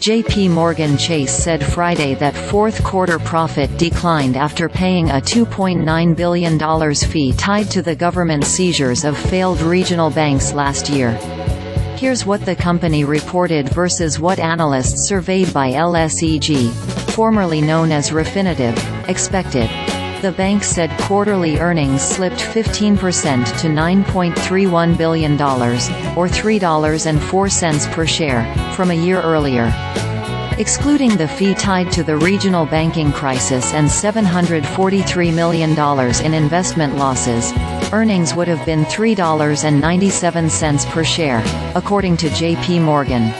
JPMorgan Chase said Friday that fourth-quarter profit declined after paying a $2.9 billion fee tied to the government seizures of failed regional banks last year. Here's what the company reported versus what analysts surveyed by LSEG, formerly known as Refinitiv, expected. The bank said quarterly earnings slipped 15% to $9.31 billion, or $3.04 per share, from a year earlier. Excluding the fee tied to the regional banking crisis and $743 million in investment losses, earnings would have been $3.97 per share, according to JPMorgan.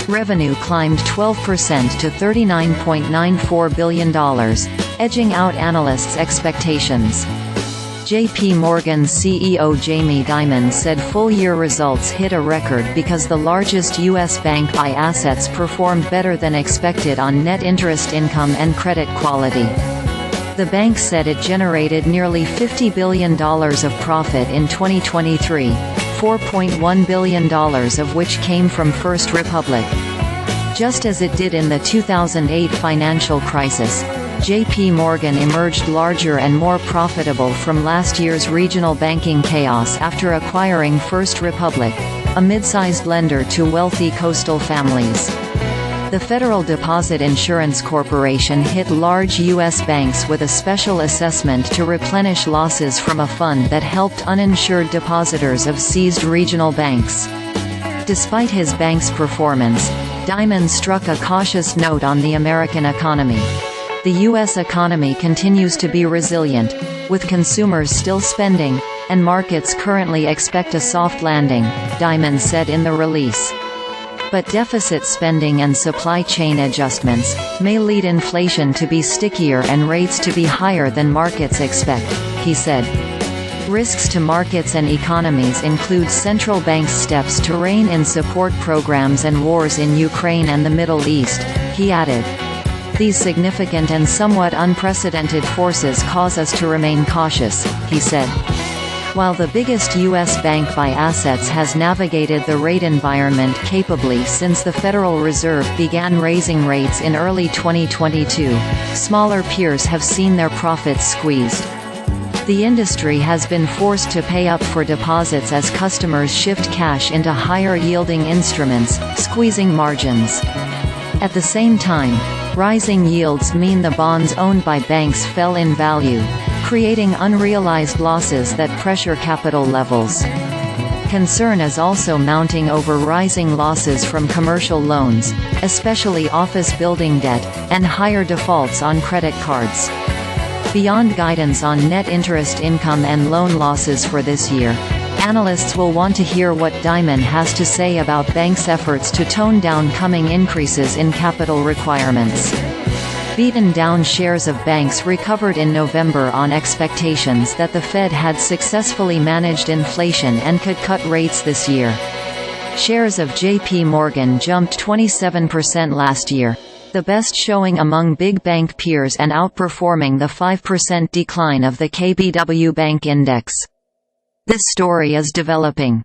Revenue climbed 12% to $39.94 billion, edging out analysts' expectations. JPMorgan CEO Jamie Dimon said full-year results hit a record because the largest U.S. bank by assets performed better than expected on net interest income and credit quality. The bank said it generated nearly $50 billion of profit in 2023, $4.1 billion of which came from First Republic. Just as it did in the 2008 financial crisis, JPMorgan emerged larger and more profitable from last year's regional banking chaos after acquiring First Republic, a mid-sized lender to wealthy coastal families. The Federal Deposit Insurance Corporation hit large U.S. banks with a special assessment to replenish losses from a fund that helped uninsured depositors of seized regional banks. Despite his bank's performance, Dimon struck a cautious note on the American economy. The U.S. economy continues to be resilient, with consumers still spending, and markets currently expect a soft landing, Dimon said in the release. But deficit spending and supply chain adjustments may lead inflation to be stickier and rates to be higher than markets expect, he said. Risks to markets and economies include central banks' steps to rein in support programs and wars in Ukraine and the Middle East, he added. These significant and somewhat unprecedented forces cause us to remain cautious, he said. While the biggest U.S. bank by assets has navigated the rate environment capably since the Federal Reserve began raising rates in early 2022, smaller peers have seen their profits squeezed. The industry has been forced to pay up for deposits as customers shift cash into higher-yielding instruments, squeezing margins. At the same time, rising yields mean the bonds owned by banks fell in value, creating unrealized losses that pressure capital levels. Concern is also mounting over rising losses from commercial loans, especially office building debt, and higher defaults on credit cards. Beyond guidance on net interest income and loan losses for this year, analysts will want to hear what Dimon has to say about banks' efforts to tone down coming increases in capital requirements. Beaten-down shares of banks recovered in November on expectations that the Fed had successfully managed inflation and could cut rates this year. Shares of JPMorgan jumped 27% last year, the best showing among big bank peers and outperforming the 5% decline of the KBW Bank Index. This story is developing.